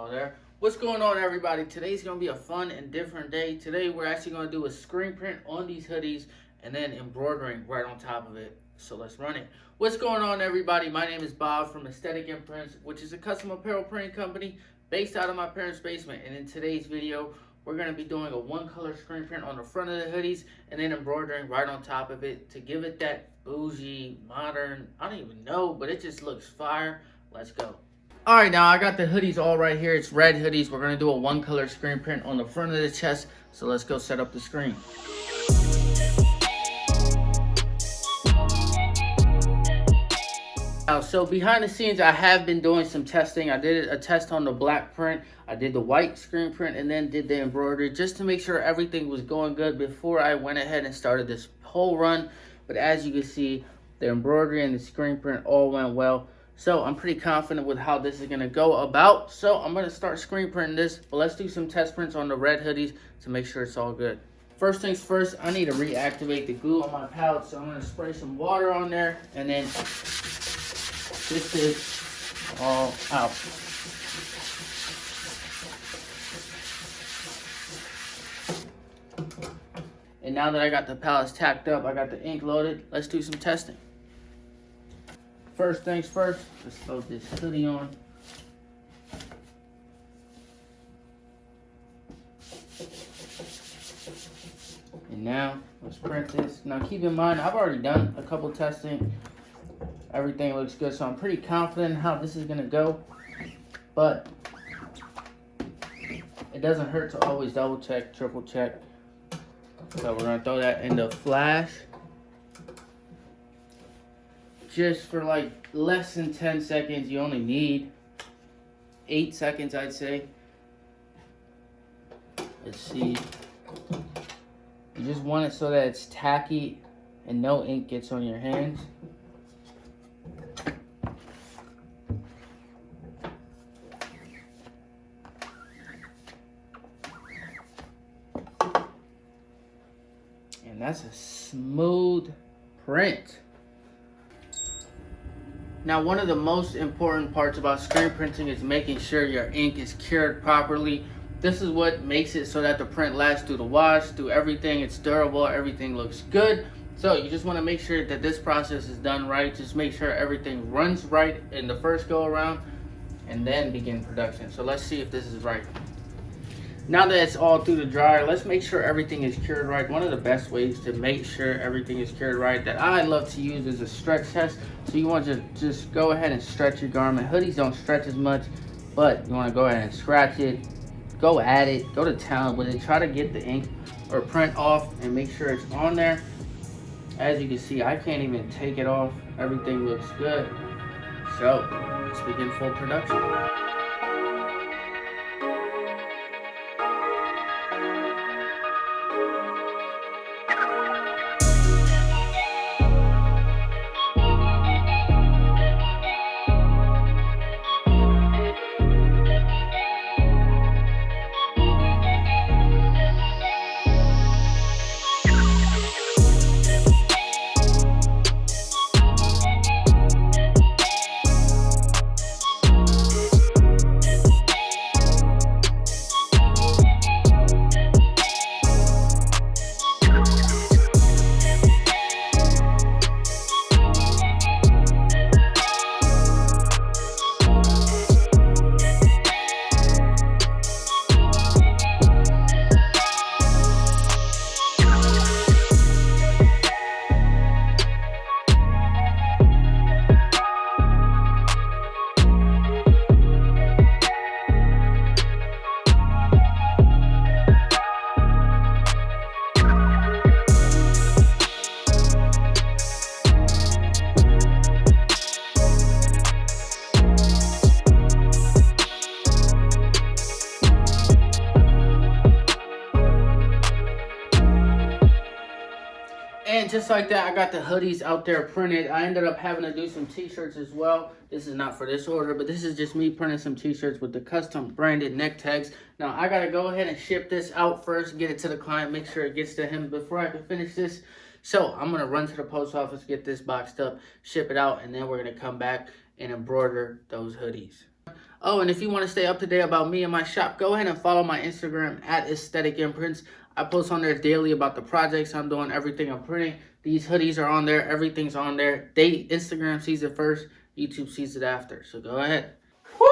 all there. What's going on, everybody? Today's gonna be a fun and different day. Today we're actually gonna do a screen print on these hoodies and then embroidering right on top of it. So let's run it. What's going on, everybody? My name is Bob from Imprints, which is a custom apparel printing company based out of my parents' basement. And in today's video, we're gonna be doing a one-color screen print on the front of the hoodies and then embroidering right on top of it to give it that bougie, modern, I don't even know, but it just looks fire. Let's go. All right, now I got the hoodies all right here. It's red hoodies. We're gonna do a one-color screen print on the front of the chest. So let's go set up the screen. So behind the scenes, I have been doing some testing. I did a test on the black print. I did the white screen print and then did the embroidery just to make sure everything was going good before I went ahead and started this whole run. But as you can see, the embroidery and the screen print all went well. So I'm pretty confident with how this is gonna go about. So I'm gonna start screen printing this, but let's do some test prints on the red hoodies to make sure it's all good. First things first, I need to reactivate the glue on my palette. So I'm gonna spray some water on there and then this is all out. And now that I got the palettes tacked up, I got the ink loaded, let's do some testing. First things first, let's load this hoodie on. And now, let's print this. Now keep in mind, I've already done a couple testing. Everything looks good, so I'm pretty confident in how this is gonna go. But it doesn't hurt to always double check, triple check. So we're gonna throw that in the flash. Just for like less than 10 seconds. You only need 8 seconds, I'd say. Let's see. You just want it so that it's tacky and no ink gets on your hands. And that's a smooth print. Now, one of the most important parts about screen printing is making sure your ink is cured properly. This is what makes it so that the print lasts through the wash, through everything. It's durable, everything looks good. So you just want to make sure that this process is done right. Just make sure everything runs right in the first go around and then begin production. So let's see if this is right. Now that it's all through the dryer, let's make sure everything is cured right. One of the best ways to make sure everything is cured right that I love to use is a stretch test. So you want to just go ahead and stretch your garment. Hoodies don't stretch as much, but you want to go ahead and scratch it. Go at it, go to town with it. Try to get the ink or print off and make sure it's on there. As you can see, I can't even take it off. Everything looks good. So let's begin full production. And just like that, I got the hoodies out there printed. I ended up having to do some t-shirts as well. This is not for this order, but this is just me printing some t-shirts with the custom branded neck tags. Now, I got to go ahead and ship this out first, get it to the client, make sure it gets to him before I can finish this. So I'm going to run to the post office, get this boxed up, ship it out, and then we're going to come back and embroider those hoodies. Oh, and if you want to stay up to date about me and my shop, go ahead and follow my Instagram at Aesthetic Imprints. I post on there daily about the projects I'm doing, everything I'm printing. These hoodies are on there. Everything's on there. Instagram sees it first. YouTube sees it after. So go ahead. Woo!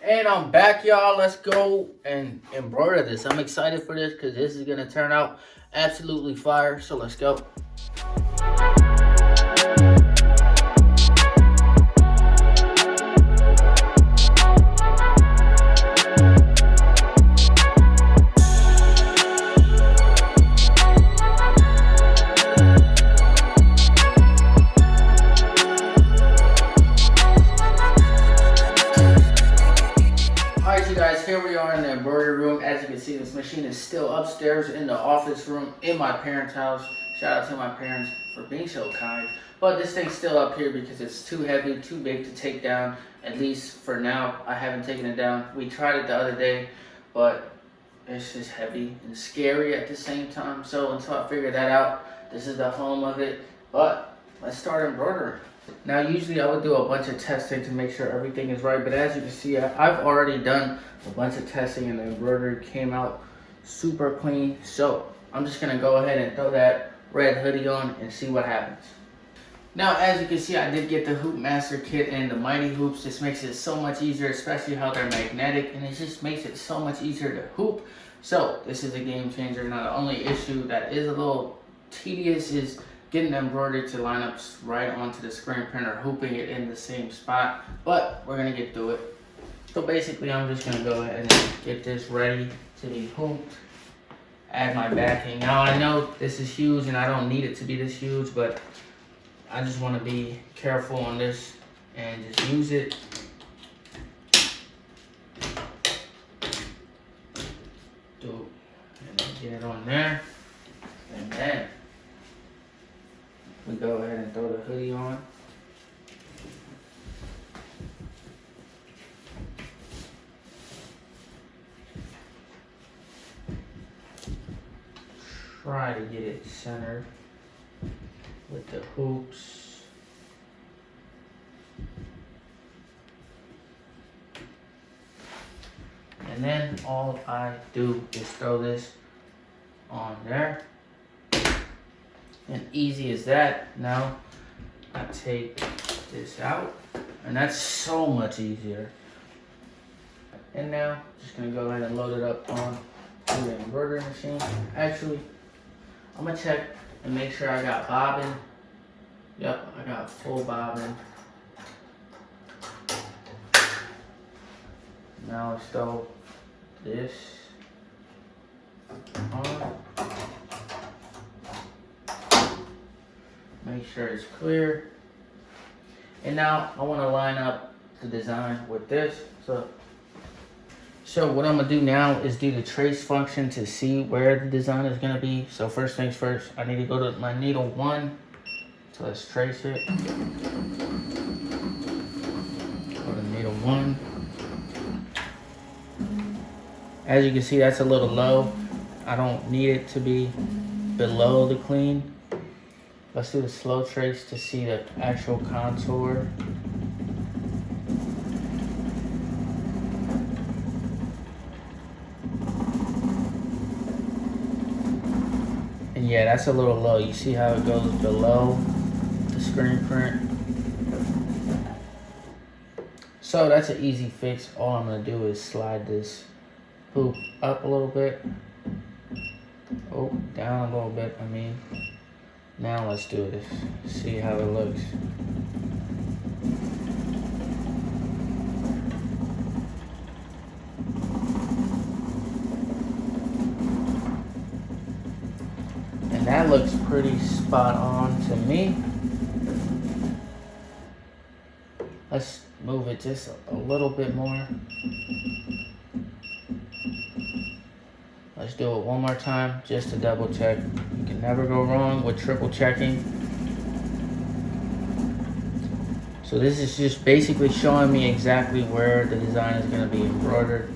And I'm back, y'all. Let's go and embroider this. I'm excited for this because this is going to turn out absolutely fire. So let's go. Here we are in the embroidery room. As you can see, this machine is still upstairs in the office room in my parents' house. Shout out to my parents for being so kind. But this thing's still up here because it's too heavy, too big to take down. At least for now, I haven't taken it down. We tried it the other day, but it's just heavy and scary at the same time. So until I figure that out, this is the home of it. But let's start embroidering. Now, usually I would do a bunch of testing to make sure everything is right, but as you can see, I've already done a bunch of testing and the embroidery came out super clean. So I'm just gonna go ahead and throw that red hoodie on and see what happens. Now, as you can see, I did get the Hoop Master Kit and the Mighty Hoops. This makes it so much easier, especially how they're magnetic, and it just makes it so much easier to hoop. So this is a game changer. Now, the only issue that is a little tedious is getting the embroidery to line up right onto the screen printer, hooping it in the same spot, but we're gonna get through it. So basically, I'm just gonna go ahead and get this ready to be hooped, add my backing. Now, I know this is huge and I don't need it to be this huge, but I just wanna be careful on this and just use it. And then get it on there, and then we go ahead and throw the hoodie on. Try to get it centered with the hoops. And then all I do is throw this on there. And easy as that. Now I take this out, and that's so much easier. And now just gonna go ahead and load it up on the embroidery machine. Actually, I'm gonna check and make sure I got bobbin. Yep, I got full bobbin. Now let's throw this on. Make sure it's clear. And now I want to line up the design with this. So what I'm gonna do now is do the trace function to see where the design is gonna be. So first things first, I need to go to my needle 1. So let's trace it. Go to needle 1. As you can see, that's a little low. I don't need it to be below the clean. Let's do the slow trace to see the actual contour. And yeah, that's a little low. You see how it goes below the screen print? So that's an easy fix. All I'm gonna do is slide this hoop up a little bit. Oh, down a little bit, I mean. Now let's do this. See how it looks. And that looks pretty spot on to me. Let's move it just a little bit more. Let's do it one more time just to double check. You can never go wrong with triple checking. So this is just basically showing me exactly where the design is going to be embroidered.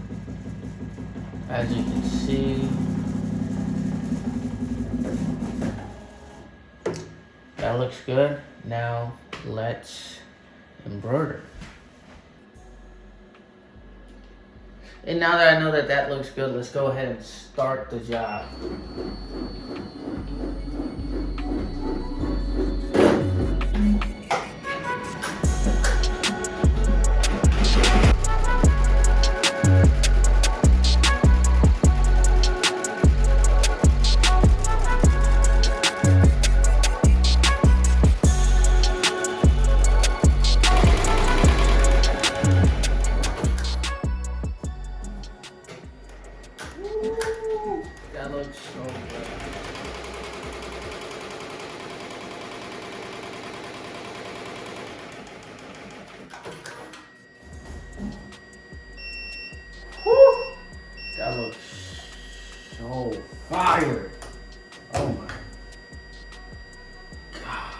As you can see, that looks good. Now let's embroider. And now that I know that that looks good, let's go ahead and start the job. That looks so good. Woo! That looks so fire. Oh my God.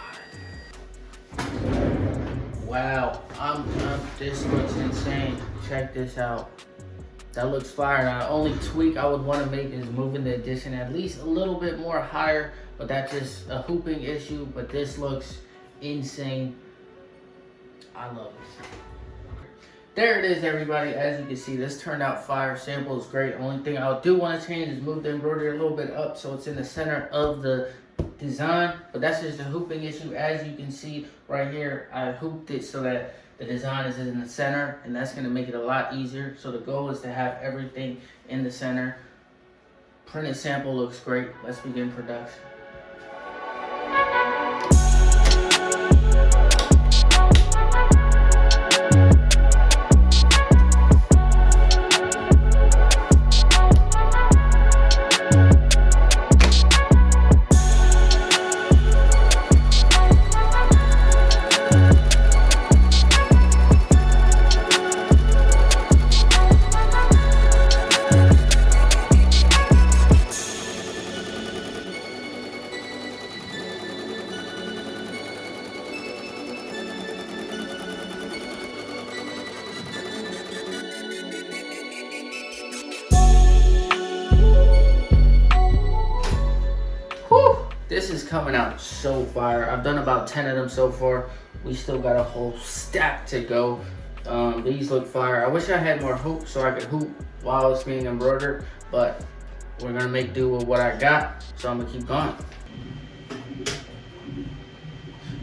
Wow. This looks insane. Check this out. That looks fire. Now, the only tweak I would want to make is moving the addition at least a little bit more higher, but that's just a hooping issue. But this looks insane. I love it. There it is, everybody. As you can see, this turned out fire. Sample is great. Only thing I do want to change is move the embroidery a little bit up so it's in the center of the design. But that's just a hooping issue. As you can see right here, I hooped it so that the design is in the center, and that's going to make it a lot easier. So the goal is to have everything in the center. Printed sample looks great. Let's begin production. This is coming out so fire. I've done about 10 of them so far. We still got a whole stack to go. These look fire. I wish I had more hoop so I could hoop while it's being embroidered, but we're gonna make do with what I got, so I'm gonna keep going.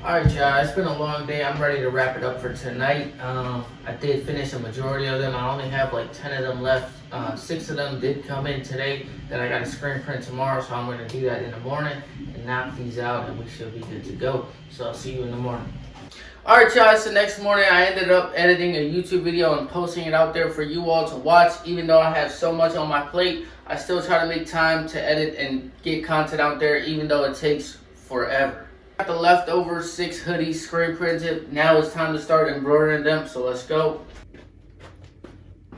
Alright y'all, it's been a long day. I'm ready to wrap it up for tonight. I did finish a majority of them. I only have like 10 of them left. 6 of them did come in today that I got to screen print tomorrow, so I'm going to do that in the morning and knock these out, and we should be good to go. So I'll see you in the morning. Alright y'all, it's the next morning. I ended up editing a YouTube video and posting it out there for you all to watch. Even though I have so much on my plate, I still try to make time to edit and get content out there, even though it takes forever. Got the leftover 6 hoodies screen printed. Now it's time to start embroidering them, so let's go.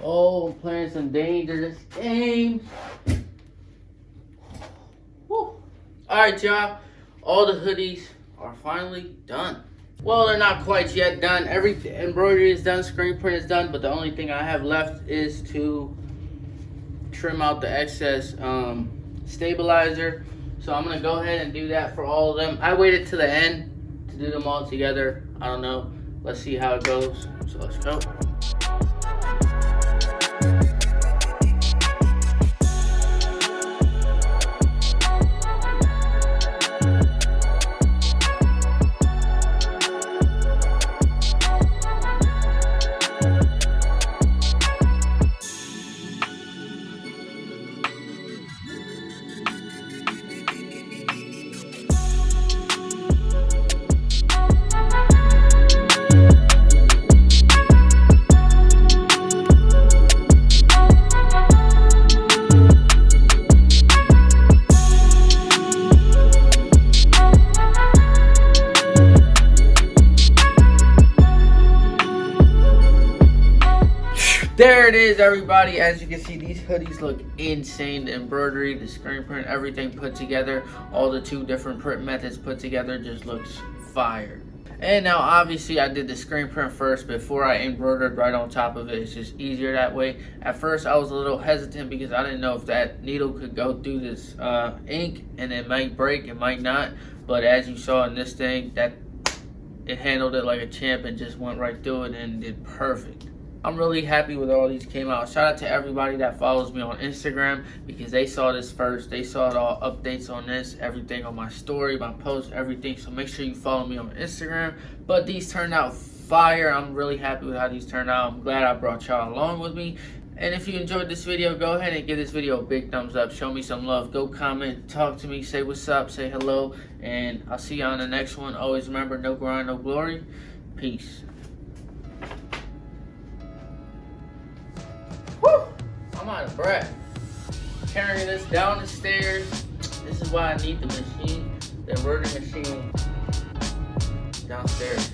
Oh, I'm playing some dangerous games. Alright y'all, all the hoodies are finally done. Well, they're not quite yet done. Every embroidery is done, screen print is done, but the only thing I have left is to trim out the excess stabilizer. So I'm gonna go ahead and do that for all of them. I waited to the end to do them all together. I don't know. Let's see how it goes. So let's go. There it is, everybody. As you can see, these hoodies look insane. The embroidery, the screen print, everything put together, all the 2 different print methods put together just looks fire. And now obviously I did the screen print first before I embroidered right on top of it. It's just easier that way. At first I was a little hesitant because I didn't know if that needle could go through this ink, and it might break, it might not. But as you saw in this thing, that it handled it like a champ and just went right through it and did perfect. I'm really happy with all these came out. Shout out to everybody that follows me on Instagram because they saw this first. They saw it all, updates on this, everything on my story, my posts, everything. So make sure you follow me on Instagram. But these turned out fire. I'm really happy with how these turned out. I'm glad I brought y'all along with me. And if you enjoyed this video, go ahead and give this video a big thumbs up. Show me some love. Go comment, talk to me, say what's up, say hello. And I'll see you on the next one. Always remember, no grind, no glory. Peace. Woo! I'm out of breath. Carrying this down the stairs. This is why I need the machine, the embroidery machine downstairs.